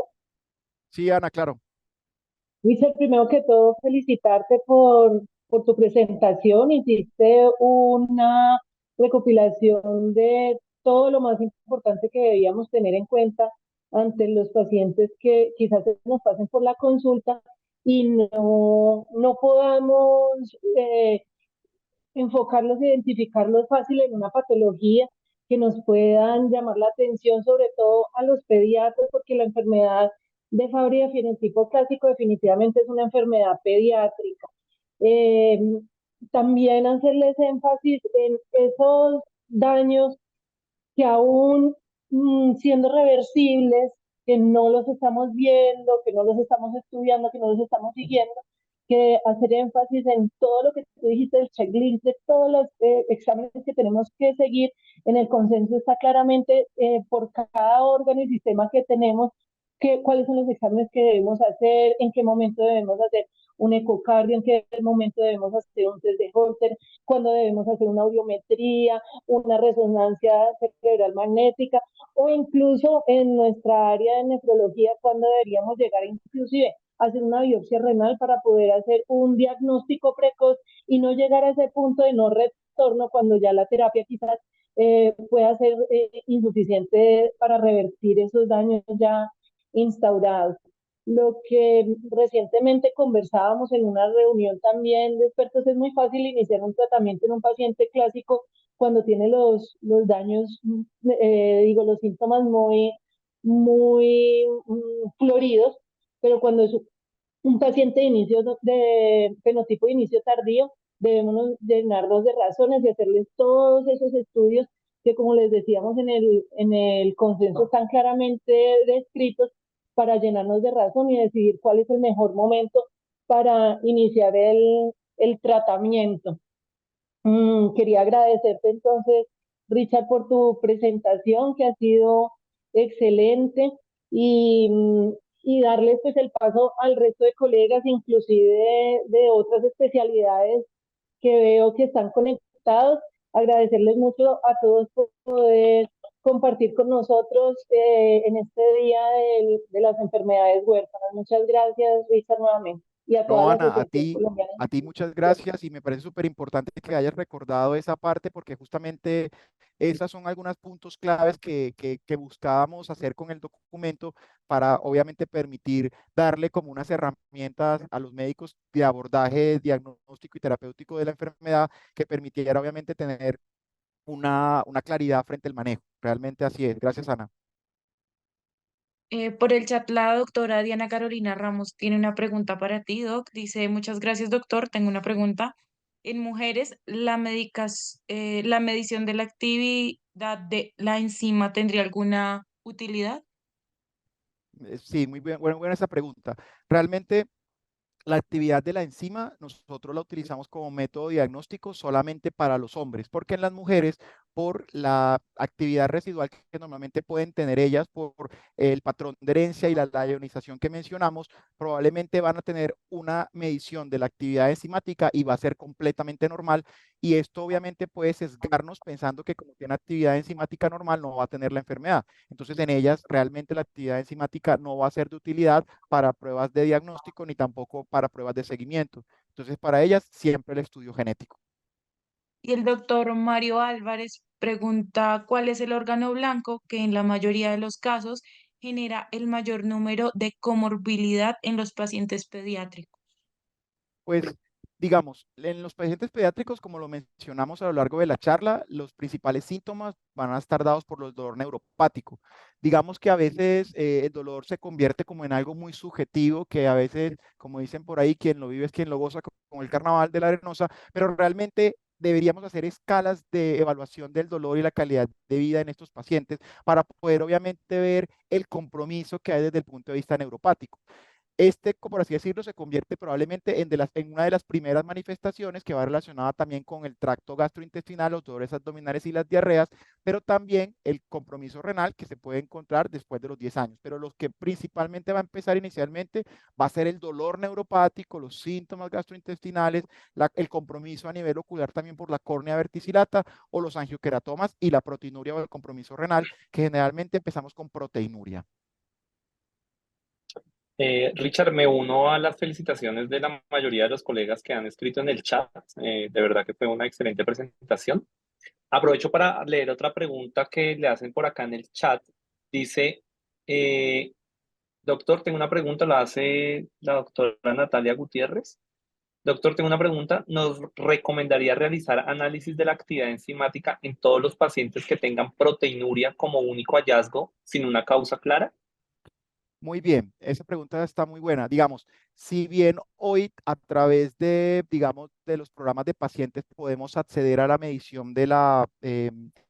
Sí, Ana, claro. Luis, primero que todo, felicitarte por tu presentación. Hiciste una recopilación de todo lo más importante que debíamos tener en cuenta ante los pacientes que quizás se nos pasen por la consulta y no podamos enfocarlos, identificarlos fácil en una patología que nos puedan llamar la atención, sobre todo a los pediatras, porque la enfermedad de Fabry de fenotipo clásico definitivamente es una enfermedad pediátrica. Eh, También hacerles énfasis en esos daños que aún siendo reversibles, que no los estamos viendo, que no los estamos estudiando, que no los estamos siguiendo, que hacer énfasis en todo lo que tú dijiste del checklist, de todos los exámenes que tenemos que seguir. En el consenso está claramente por cada órgano y sistema que tenemos, cuáles son los exámenes que debemos hacer, en qué momento debemos hacer un ecocardio, en qué momento debemos hacer un test de Holter, cuándo debemos hacer una audiometría, una resonancia cerebral magnética, o incluso en nuestra área de nefrología, cuándo deberíamos llegar inclusive a hacer una biopsia renal para poder hacer un diagnóstico precoz y no llegar a ese punto de no retorno cuando ya la terapia quizás pueda ser insuficiente para revertir esos daños ya instaurados. Lo que recientemente conversábamos en una reunión también de expertos, es muy fácil iniciar un tratamiento en un paciente clásico cuando tiene los daños, digo, los síntomas muy floridos, pero cuando es un paciente de inicio de fenotipo de inicio tardío, debemos llenarnos de razones y hacerles todos esos estudios que, como les decíamos en el consenso, están claramente descritos para llenarnos de razón y decidir cuál es el mejor momento para iniciar el tratamiento. Quería agradecerte entonces, Richard, por tu presentación, que ha sido excelente, y darles pues el paso al resto de colegas, inclusive de otras especialidades que veo que están conectados. Agradecerles mucho a todos por poder compartir con nosotros en este día de las enfermedades huérfanas. Muchas gracias, Richard, nuevamente, y a toda No, la Ana, Asociación Colombiana. a ti muchas gracias y me parece súper importante que hayas recordado esa parte porque justamente esas son algunos puntos claves que buscábamos hacer con el documento para obviamente permitir darle como unas herramientas a los médicos de abordaje diagnóstico y terapéutico de la enfermedad que permitiera obviamente tener una claridad frente al manejo. Realmente así es. Gracias, Ana. Por el chat, la doctora Diana Carolina Ramos tiene una pregunta para ti, Doc. Dice, muchas gracias, doctor. Tengo una pregunta. En mujeres, la medición de la actividad de la enzima tendría alguna utilidad? Sí, muy buena esa pregunta. Realmente la actividad de la enzima nosotros la utilizamos como método diagnóstico solamente para los hombres, porque en las mujeres, por la actividad residual que normalmente pueden tener ellas, por el patrón de herencia y la ionización que mencionamos, probablemente van a tener una medición de la actividad enzimática y va a ser completamente normal. Y esto obviamente puede sesgarnos pensando que como tiene actividad enzimática normal no va a tener la enfermedad. Entonces en ellas realmente la actividad enzimática no va a ser de utilidad para pruebas de diagnóstico ni tampoco para pruebas de seguimiento. Entonces, para ellas siempre el estudio genético. Y el doctor Mario Álvarez pregunta, ¿cuál es el órgano blanco que en la mayoría de los casos genera el mayor número de comorbilidad en los pacientes pediátricos? Pues, digamos, en los pacientes pediátricos, como lo mencionamos a lo largo de la charla, los principales síntomas van a estar dados por el dolor neuropático. Digamos que a veces el dolor se convierte como en algo muy subjetivo, que a veces, como dicen por ahí, quien lo vive es quien lo goza, como el carnaval de la Arenosa, pero realmente deberíamos hacer escalas de evaluación del dolor y la calidad de vida en estos pacientes para poder obviamente ver el compromiso que hay desde el punto de vista neuropático. Este, por así decirlo, se convierte probablemente en una de las primeras manifestaciones que va relacionada también con el tracto gastrointestinal, los dolores abdominales y las diarreas, pero también el compromiso renal que se puede encontrar después de los 10 años. Pero lo que principalmente va a empezar inicialmente va a ser el dolor neuropático, los síntomas gastrointestinales, el compromiso a nivel ocular también por la córnea verticillata o los angioqueratomas y la proteinuria o el compromiso renal, que generalmente empezamos con proteinuria. Richard, me uno a las felicitaciones de la mayoría de los colegas que han escrito en el chat. De verdad que fue una excelente presentación. Aprovecho para leer otra pregunta que le hacen por acá en el chat. Dice, eh, doctor, tengo una pregunta, la hace la doctora Natalia Gutiérrez. Doctor, tengo una pregunta. ¿Nos recomendaría realizar análisis de la actividad enzimática en todos los pacientes que tengan proteinuria como único hallazgo sin una causa clara? Muy bien, esa pregunta está muy buena. Digamos, si bien hoy a través de, digamos, de los programas de pacientes podemos acceder a la medición de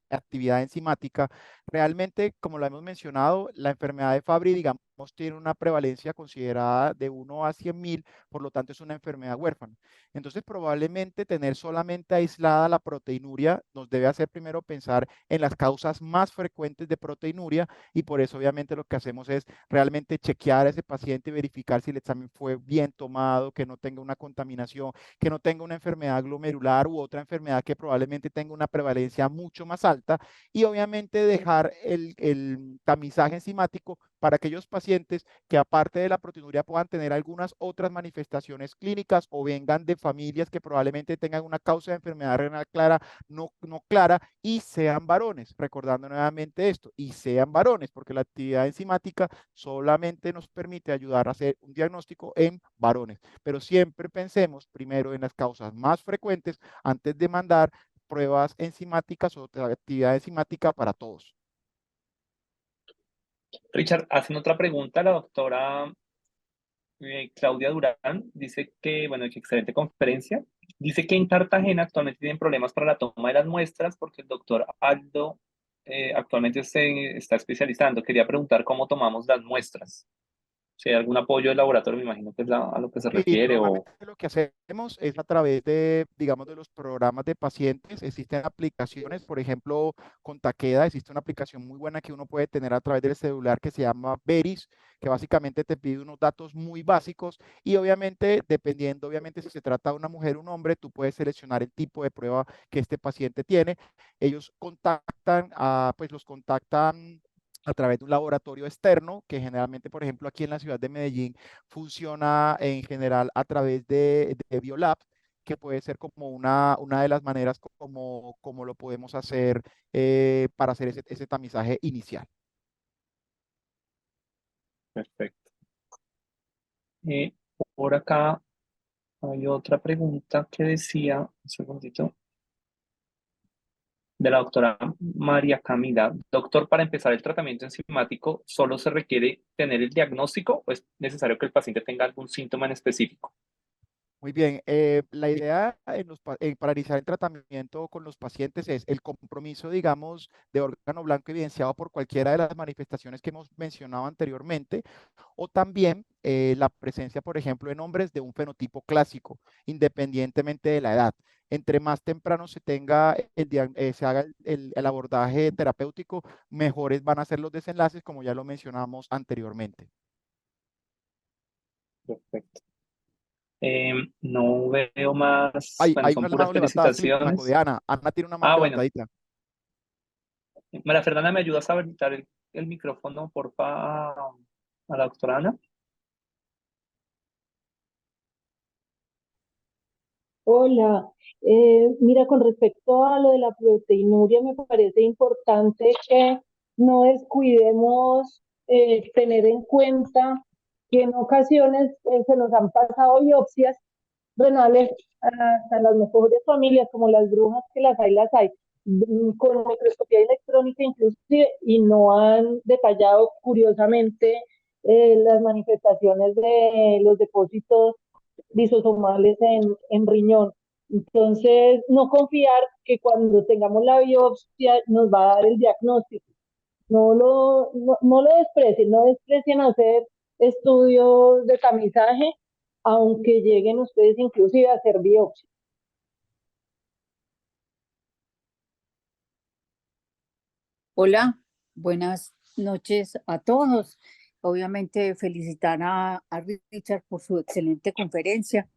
actividad enzimática. Realmente, como lo hemos mencionado, la enfermedad de Fabry, digamos, tiene una prevalencia considerada de 1 a 100.000, por lo tanto es una enfermedad huérfana. Entonces, probablemente tener solamente aislada la proteinuria nos debe hacer primero pensar en las causas más frecuentes de proteinuria, y por eso obviamente lo que hacemos es realmente chequear a ese paciente y verificar si el examen fue bien tomado, que no tenga una contaminación, que no tenga una enfermedad glomerular u otra enfermedad que probablemente tenga una prevalencia mucho más alta, y obviamente dejar el tamizaje enzimático para aquellos pacientes que aparte de la proteinuria puedan tener algunas otras manifestaciones clínicas o vengan de familias que probablemente tengan una causa de enfermedad renal clara, no clara, y sean varones. Recordando nuevamente esto, y sean varones, porque la actividad enzimática solamente nos permite ayudar a hacer un diagnóstico en varones. Pero siempre pensemos primero en las causas más frecuentes antes de mandar pruebas enzimáticas o actividad enzimática para todos. Richard, hacen otra pregunta la doctora Claudia Durán. Dice que, bueno, que excelente conferencia. Dice que en Cartagena actualmente tienen problemas para la toma de las muestras porque el doctor Aldo actualmente se está especializando. Quería preguntar cómo tomamos las muestras. Si hay algún apoyo del laboratorio, me imagino que es a lo que se Sí, refiere o... normalmente lo que hacemos es a través de, digamos, de los programas de pacientes. Existen aplicaciones, por ejemplo, con Takeda existe una aplicación muy buena que uno puede tener a través del celular que se llama Veris, que básicamente te pide unos datos muy básicos, y obviamente, dependiendo, obviamente, si se trata de una mujer o un hombre, tú puedes seleccionar el tipo de prueba que este paciente tiene. Ellos contactan, pues los contactan a través de un laboratorio externo, que generalmente, por ejemplo, aquí en la ciudad de Medellín, funciona en general a través de Biolab, que puede ser como una de las maneras como lo podemos hacer para hacer ese tamizaje inicial. Perfecto. Por acá hay otra pregunta que decía, un segundito, de la doctora María Camila. Doctor, para empezar el tratamiento enzimático, ¿solo se requiere tener el diagnóstico o es necesario que el paciente tenga algún síntoma en específico? Muy bien, la idea para iniciar el tratamiento con los pacientes es el compromiso, digamos, de órgano blanco evidenciado por cualquiera de las manifestaciones que hemos mencionado anteriormente, o también la presencia, por ejemplo, en hombres de un fenotipo clásico, independientemente de la edad. Entre más temprano se tenga se haga el abordaje terapéutico, mejores van a ser los desenlaces, como ya lo mencionamos anteriormente. Perfecto. No veo más, bueno, Hay son una puras mano levantada, sí, Marco, felicitaciones. de Ana. Ana tiene una mano Ah, bueno, levantadita. María Fernanda, ¿me ayudas a habilitar el micrófono, porfa, a la doctora Ana? Hola, mira, con respecto a lo de la proteinuria, me parece importante que no descuidemos tener en cuenta que en ocasiones se nos han pasado biopsias renales hasta las mejores familias, como las brujas, que las hay, con microscopía electrónica inclusive, y no han detallado curiosamente las manifestaciones de los depósitos lisosomales en riñón. Entonces, no confiar que cuando tengamos la biopsia nos va a dar el diagnóstico. No lo desprecien, no desprecien hacer estudios de tamizaje, aunque lleguen ustedes inclusive a hacer biopsia. Hola, buenas noches a todos. Obviamente felicitar a Richard por su excelente conferencia.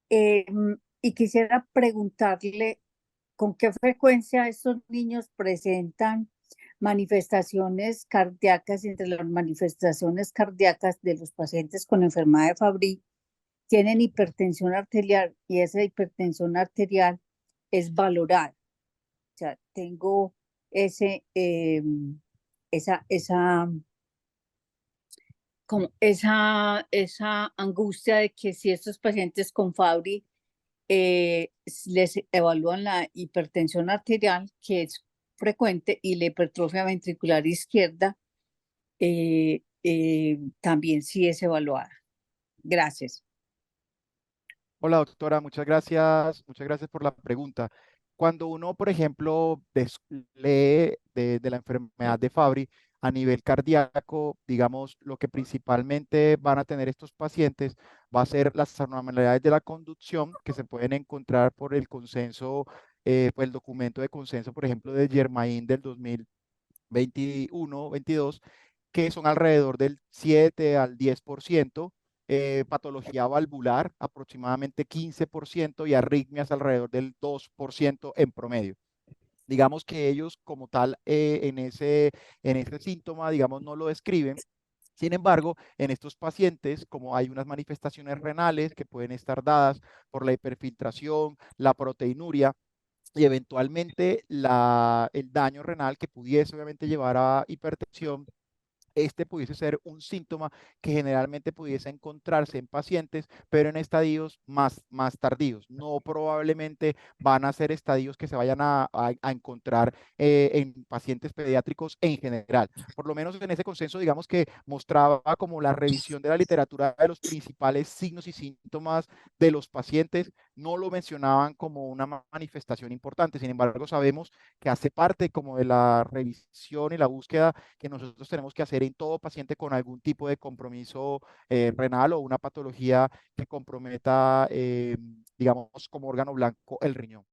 Y quisiera preguntarle con qué frecuencia estos niños presentan manifestaciones cardíacas. Entre las manifestaciones cardíacas de los pacientes con enfermedad de Fabry tienen hipertensión arterial, y esa hipertensión arterial es valorada. O sea, tengo ese, esa, como esa angustia de que si estos pacientes con Fabry les evalúan la hipertensión arterial, que es frecuente, y la hipertrofia ventricular izquierda también sí es evaluada. Gracias. Hola, doctora, muchas gracias por la pregunta. Cuando uno, por ejemplo, lee de la enfermedad de Fabry a nivel cardíaco, digamos, lo que principalmente van a tener estos pacientes va a ser las anormalidades de la conducción que se pueden encontrar por el consenso, pues el documento de consenso, por ejemplo, de Germain del 2021-22, que son alrededor del 7 al 10%, patología valvular aproximadamente 15% y arritmias alrededor del 2% en promedio. Digamos que ellos como tal en ese síntoma, digamos, no lo describen. Sin embargo, en estos pacientes, como hay unas manifestaciones renales que pueden estar dadas por la hiperfiltración, la proteinuria y eventualmente el daño renal que pudiese obviamente llevar a hipertensión, este pudiese ser un síntoma que generalmente pudiese encontrarse en pacientes, pero en estadios más tardíos. No probablemente van a ser estadios que se vayan a encontrar en pacientes pediátricos en general. Por lo menos en ese consenso, digamos que mostraba como la revisión de la literatura de los principales signos y síntomas de los pacientes, no lo mencionaban como una manifestación importante. Sin embargo, sabemos que hace parte como de la revisión y la búsqueda que nosotros tenemos que hacer en todo paciente con algún tipo de compromiso renal o una patología que comprometa, digamos, como órgano blanco el riñón.